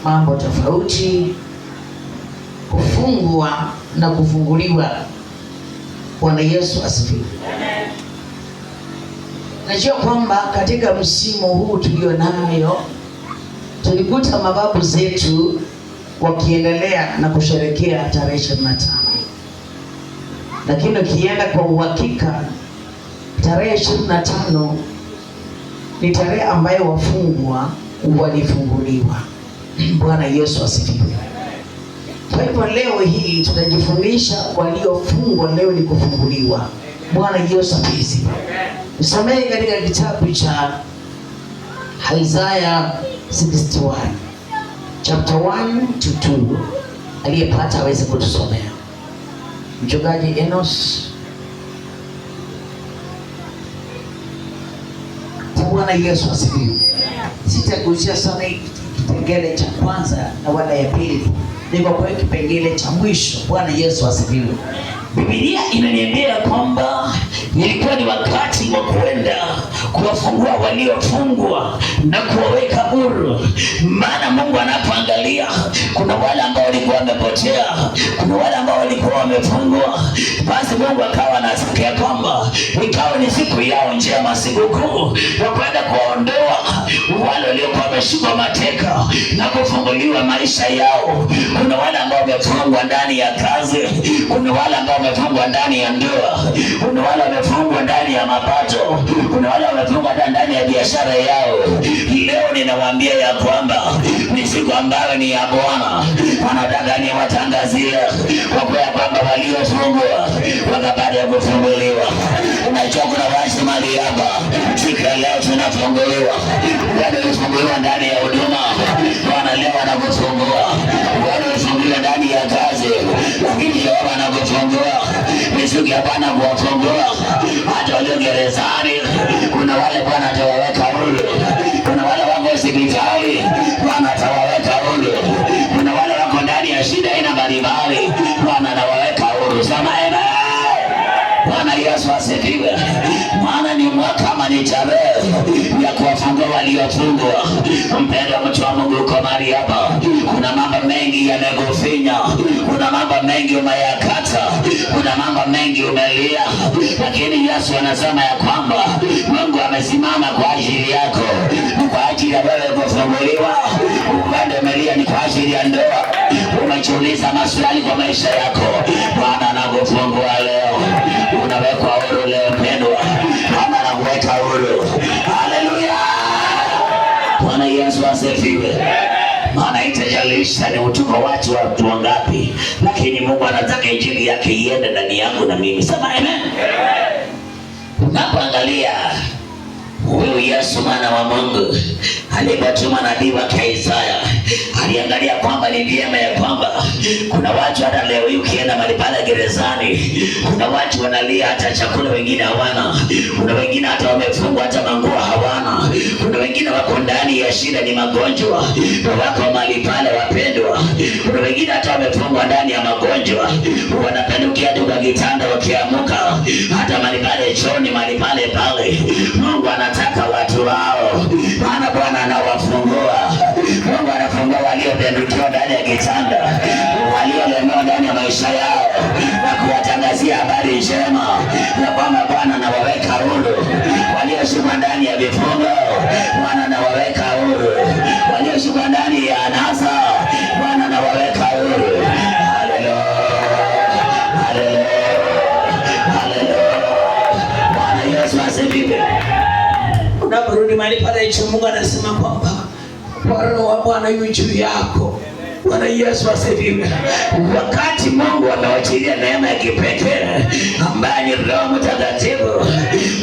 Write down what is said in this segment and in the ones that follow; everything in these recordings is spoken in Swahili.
mambo tofauti, kufungwa na kufunguliwa. Bwana Yesu asifiwe. Najua kwamba katika msimu huu tulio nayo tulikuta mababu zetu wakiendelea na kusherehekea tarehe 25, lakini ukienda kwa uhakika tarehe 25 ni tarehe ambayo wafungwa walifunguliwa. Bwana Yesu asifiwe. Kwa hivyo leo hii tutajifundisha waliofungwa leo ni kufunguliwa. Bwana Yesu asifiwe. Nisomee katika kitabu cha Isaiah 61 chapter 1 to 2. Aliyepata aweze kutusomea. Mchungaji Enos. Bwana Yesu asifiwe. Sitagusia sana kipengele cha kwanza na wala ya pili, niko kwa kipengele cha mwisho. Bwana Yesu asifiwe. Biblia inaniambia kwamba ilikuwa ni wakati wa kwenda kuwafungua waliofungwa na kuwaweka huru. Maana Mungu anapoangalia, kuna wale ambao walikuwa wamepotea, kuna wale ambao walikuwa wamefungwa. Basi Mungu akawa anasikia kwamba ikawa ni siku yao njema, sikukuu ya kwenda kuwaondoa wale waliokuwa wameshikwa mateka na kufunguliwa maisha yao. Kuna wale ambao wamefungwa ndani ya kazi, kuna wale ambao wamefungwa ndani ya ndoa, kuna wale wamefungwa ndani ya mapato, kuna wale wamefungwa ndani ya biashara yao. Leo ninawaambia ya kwamba ni siku ambayo ni ya Bwana. Anataka niwatangazie kwa kwamba waliofungwa wakapata ya kufunguliwa. Unajua kuna watu mahali hapa siku ya leo tunafunguliwa. Wale walifunguliwa ndani ya huduma, Bwana leo anakufungua. Wale walifunguliwa ndani ya kazi, lakini leo anakufungua. Ni siku ya Bwana kuwafungua. Hata walio gerezani, kuna wale Bwana atawaweka huru. Kuna wale wako hospitali, Bwana atawaweka huru. Kuna wale wako ndani ya shida aina mbalimbali, Bwana anawaweka huru. Sema amen. Bwana Yesu asifiwe. Maana ni mwaka kama ni tarehe ya kuwafungua waliofungwa. Mpendwa mtu wa Mungu, uko mahali hapa, kuna mambo mengi yamekufinya, kuna mambo mengi umeyakata, kuna mambo mengi umelia, lakini Yesu anasema ya kwamba Mungu amesimama kwa ajili yako, kwa ajili ya wewe kufunguliwa. Upande umelia ni kwa ajili ya ndoa, umejiuliza maswali kwa maisha yako, Bwana anakufungua leo. Unawekwa huru leo mpendwa, Bwana anakuweka huru. Haleluya. Bwana Yesu asifiwe. Maana itajalisha ni utuko watu wangapi, lakini Mungu anataka injili yake iende ndani yangu na mimi. Sema amen. Unapoangalia huyu Yesu mwana wa Mungu alipotuma nabii wake Isaya, aliangalia kwamba ni vyema ya kwamba kuna watu hata leo ukienda mahali pale gerezani, kuna watu wanalia hata chakula wengine hawana, kuna wengine hata wamefungwa hata manguo hawana, kuna wengine wako ndani ya shida, ni magonjwa wako mahali pale wapendwa, kuna wengine hata wamefungwa ndani ya magonjwa, wanapendukia hadi kwa kitanda wakiamuka, hata mahali pale chooni, mahali pale pale. Mungu anataka watu wao, maana Bwana anawafungua. Mungu anafungua waliopendukiwa ndani ya kitanda, waliolemewa ndani ya maisha yao, na kuwatangazia habari njema ya kwamba Bwana anawaweka huru. Walioshikwa ndani ya vifungo, Bwana anawaweka huru. Walioshikwa ndani ya anasa, Bwana anawaweka huru. Haleluya. Haleluya. Haleluya. Bwana Yesu asifiwe. Unaporudi mahali pale hicho, Mungu anasema kwamba Roho wa Bwana yu juu yako. Bwana Yesu asifiwe. Wakati Mungu amewachilia neema ya kipekee ambaye ni Roho Mtakatifu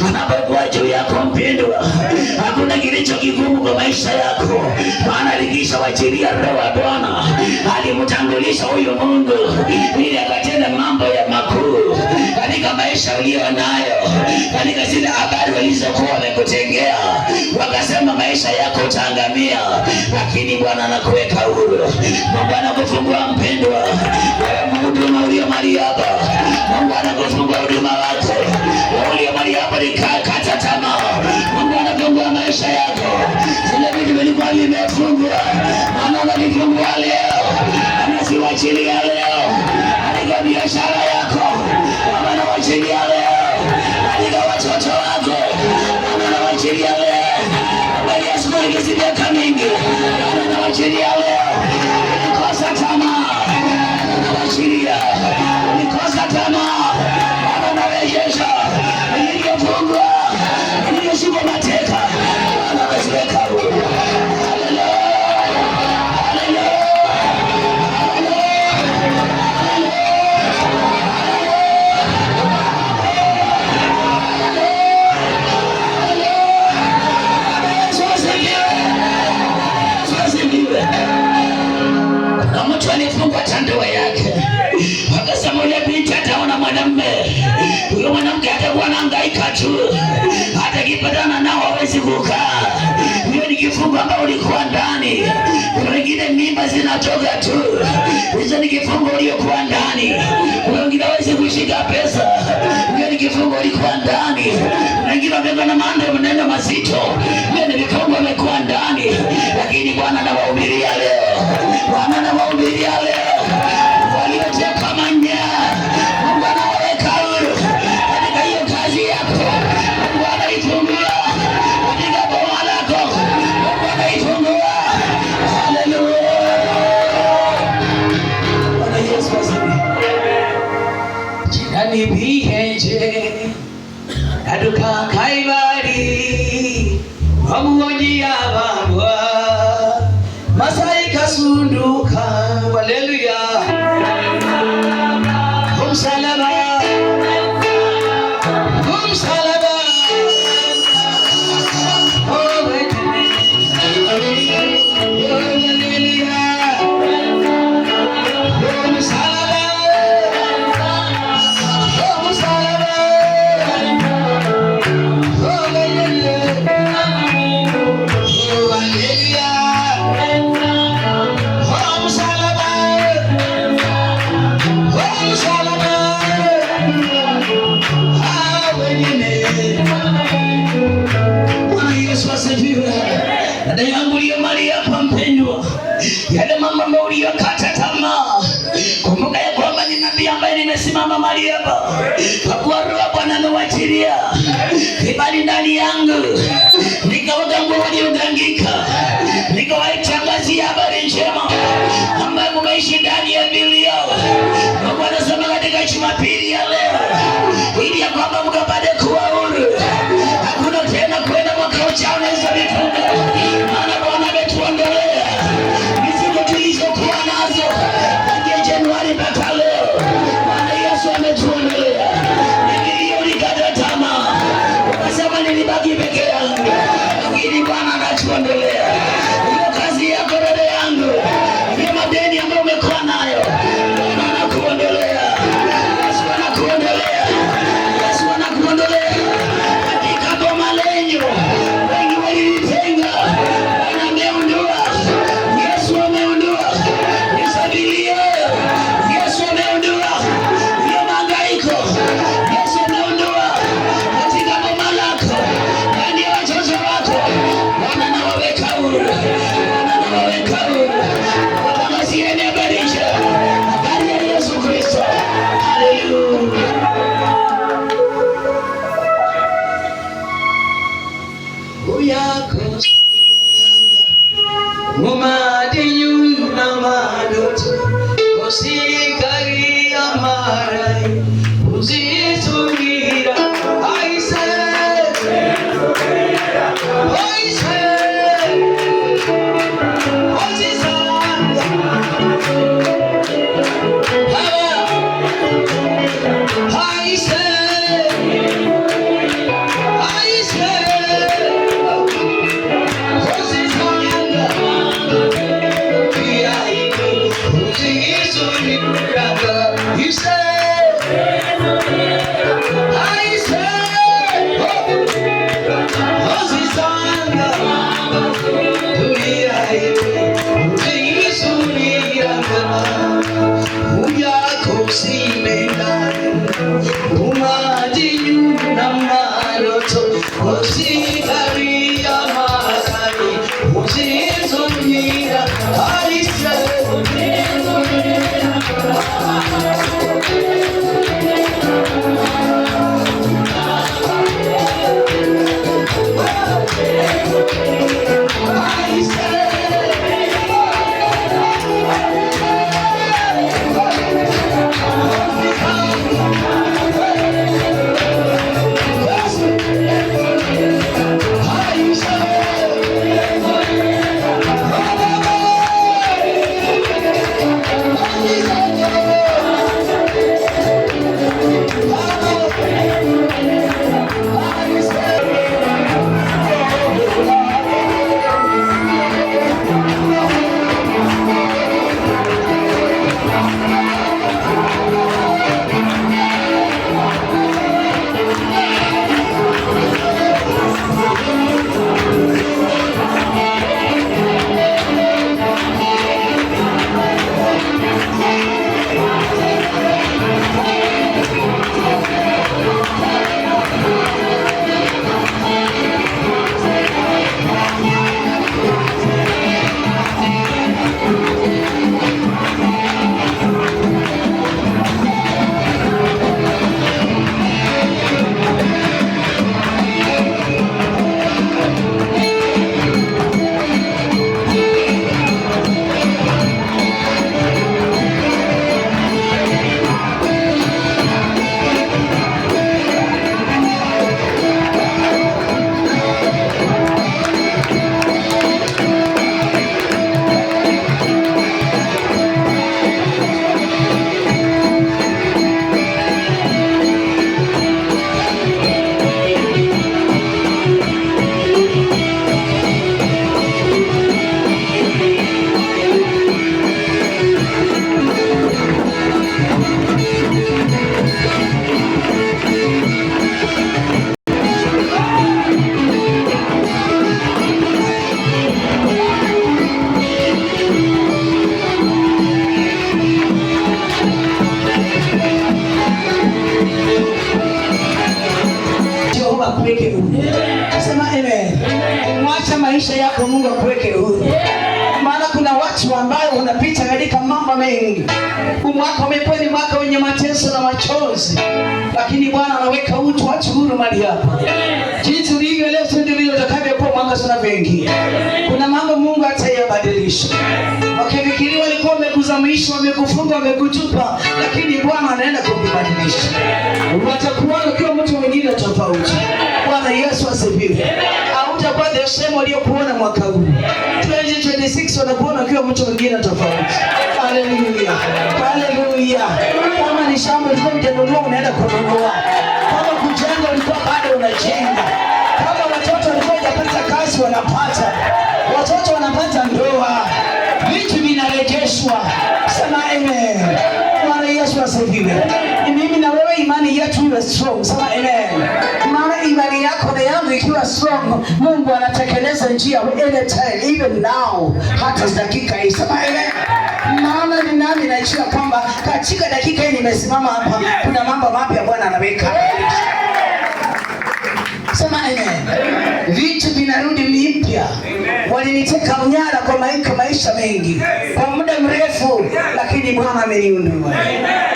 anapokuwa juu yako mpendwa, hakuna kilicho kigumu kwa maisha yako. Maana alikishawachilia Roho wa Bwana, alimtangulisha huyo Mungu ili akatenda mambo ya makuu katika maisha uliyo nayo, katika zile habari walizokuwa wamekutengea. Wakasema maisha yako utaangamia, lakini Bwana anakuweka huru. Mungu anakufungua mpendwa. Wewe mhuduma ulio mahali hapa, Mungu anakufungua huduma wako. Wewe ulio mahali hapa kata tamaa, Mungu anafungua maisha yako. Zile vitu vilikuwa vimefungwa, Mungu Anifungua leo, anaziwachilia leo katika biashara yako, anawachilia leo katika watoto wako, anawachilia leo bali asiku miaka mingi, anawachilia leo nikosa tamaa, anawachilia nikosa tamaa, anarejesha niliyofungwa, niliyoshikwa mateka, anawaziweka huru. Alifungwa ndoa yake, akasema yule binti ataona mwanamume, huyo mwanamke atakuwa anahangaika tu, hata kipatana nao hawezi kukaa. Hiyo ni kifungo ambao ulikuwa ndani. Kuna wengine mimba zinatoka tu, hizo ni kifungo uliokuwa ndani. Kuna wengine hawezi kushika pesa, hiyo ni kifungo ulikuwa ndani. Wengine wamekuwa na maneno mazito, hiyo ni kifungo wamekuwa ndani. Lakini Bwana anawahubiria leo, Bwana anawahubiria leo, walioteka manyaa, Mungu anawaweka huru katika hiyo kazi yako. Mungu anaifungua katika boma lako, Mungu anaifungua. Haleluya, Bwana Yesu asifiwe. Jirani bihenje aduka kaibari amuonyi abambwa Masai kasunduka. Haleluya, kumsalaba, kumsalaba, oh haleluya, kumsalaba, kumsalaba, oh haleluya. Dada yangu liyo mali hapa mpendwa, yale mambo ambayo uliyokata tamaa, kumbuka ya kwamba ni nabii ambaye nimesimama mali hapa, kwa kuwa Roho Bwana amewachilia kibali ndani yangu, nikawaganga waliogangika, nikawaitangazia habari njema ambayo mumeishi ndani ya Biblia. Mungu anasema katika Jumapili ya leo, ili ya kwamba mkapate kuwa huru. Hakuna tena kwenda mwaka ujao na hizo vifungo, maana Bwana ametuondolea mizigo tulizokuwa nazo tangia Januari mpaka leo. Bwana Yesu ametuondolea. Ningilio ulikata tamaa, ukasema nilibaki peke yangu, lakini Bwana anatuondolea. Hiyo kazi yako dada yangu, hiyo madeni ambayo umekuwa nayo, Bwana anakuondolea. Yesu anakuondolea, Yesu anakuondolea. Katika boma lenyu wengi walitenga, Bwana ameondoa, Yesu ameondoa. Nisabilie, Yesu ameondoa. Hiyo mahangaiko, Yesu ameondoa katika boma lako, ndani ya watoto wako. Bwana anawaweka huru, Bwana anawaweka huru. Watangazieni habari njema, habari ya Yesu Kristo. Haleluya. Uyako mumadinyu na madoto kosikari amarai uzitungira aise aise ozizanga aise aise ozizanga mengi. Mwaka umekuwa ni mwaka wenye mateso na machozi, lakini Bwana anaweka watu huru mahali hapa. Jinsi ulivyo leo ndivyo utakavyokuwa mwaka unavyoingia. Kuna mambo Mungu atayabadilisha. Wakifikiri walikuwa wamekuzamisha, wamekufunga, wamekutupa, lakini Bwana anaenda kukubadilisha. Watakuona ukiwa mtu mwingine tofauti. Bwana Yesu asifiwe. Hautakuwa the same waliokuona mwaka huu. 2026 wanakuona ukiwa mtu mwingine tofauti. Haleluya. Haleluya. Kama ni shamba ulikuwa hujanunua unaenda kununua. Kama kujenga ulikuwa bado unajenga. Kama watoto walikuwa hawajapata kazi wanapata. Watoto wanapata ndoa. Vitu vinarejeshwa. Sema amen. Bwana Yesu asifiwe. Mimi na wewe imani yetu iwe strong. Sema amen. Maana imani yako na yangu ikiwa strong, Mungu anatekeleza njia anytime, even now, hata dakika hii. Sema amen. Maana ni nami najua kwamba katika dakika hii nimesimama hapa, kuna mambo mapya Bwana anaweka. Sema amen. Vitu vinarudi mpya. Waliniteka mnyara kwa maisha mengi kwa muda mrefu, lakini Bwana ameniinua.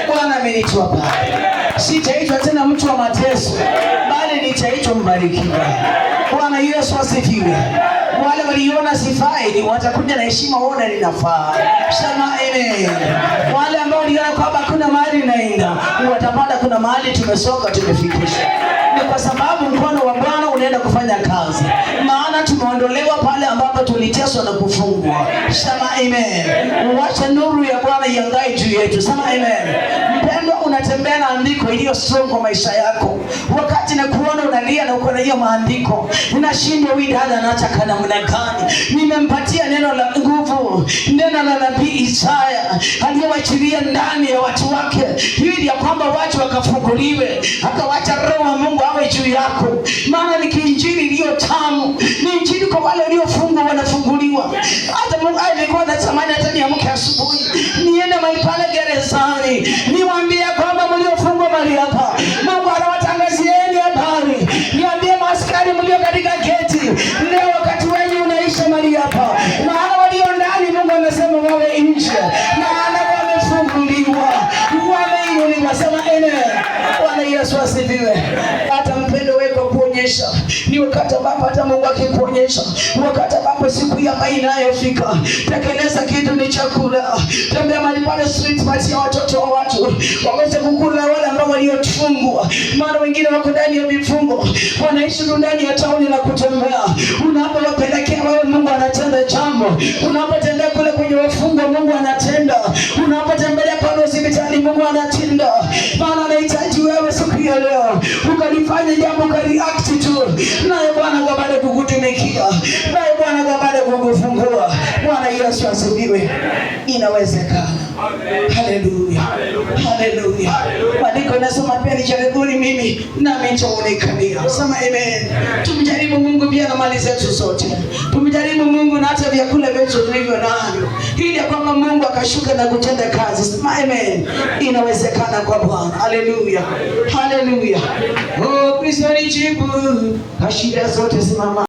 Bwana amenitoa pale. Sitaitwa tena mtu wa mateso, bali nitaitwa mbarikiwa. Bwana Yesu asifiwe. Wale waliona sifai watakuja na heshima waone ninafaa. Sema amen. Wale ambao waliona kwamba kuna mahali naenda, watapata kuna mahali tumesoka tumefikisha. Ni kwa sababu mkono wa Bwana unaenda kufanya kazi. Maana tumeondolewa pale ambapo tuliteswa na kufungwa. Sema amen. Wacha nuru ya Bwana iangae juu yetu. Sema amen. Mpendwa, unatembea na andiko iliyo strong kwa maisha yako. Wakati na kuona unalia na uko na hiyo maandiko, unashindwa huyu dada anataka namna gani? Nimempatia neno la nguvu, neno la nabii Isaya aliyowachilia ndani ya watu wake, ili ya kwamba watu wakafunguliwe, akawacha roho wa Mungu awe juu yako. Maana ni injili iliyo tamu, ni injili kwa wale waliofungwa wanafunguliwa. Hata Mungu alikuwa anatamani hata niamke asubuhi niende mahali pale gerezani niwaambie kwamba mliofungwa mahali hapa, Mungu anawatangazieni habari. Niambie maaskari mlio katika geti, leo wakati wenyu unaisha mahali hapa. Maana walio ndani Mungu anasema wawe nje. Maana wamefunguliwa, wameinuliwa. Sema amen. Bwana Yesu asifiwe. Hata mpendo wako kuonyesha ni wakati ambapo hata Mungu akikuonyesha, wakati ambapo siku ya ambayo inayofika, tekeleza kitu ni chakula. Tembea mahali pale street party ya watoto wa watu waweze kukula, wale ambao waliofungwa. Maana wengine wako ndani ya vifungo, wanaishi ndani ya tauni na kutembea. Unapowapelekea wao, Mungu anatenda jambo. Unapotembea kule kwenye wafungwa, Mungu anatenda. Unapotembelea pale hospitali, Mungu anatenda. Maana anahitaji wewe siku ya leo ukalifanya jambo, ukaliact tu, naye Bwana kabla kukutumikia, naye Bwana kabla kukufungua. Bwana Yesu asifiwe. Inawezekana. Haleluya. Haleluya. Maandiko yanasema pia nijaribuni mimi nami nitaonekania. Sema amen. Tumjaribu Mungu pia na mali zetu zote. Tumjaribu Mungu na hata vyakula vyetu tulivyo navyo, ili kwamba Mungu akashuka na kutenda kazi. Sema amen. Inawezekana kwa Bwana. Haleluya. Haleluya. Oh, Kristo ni jibu. Shida zote simama.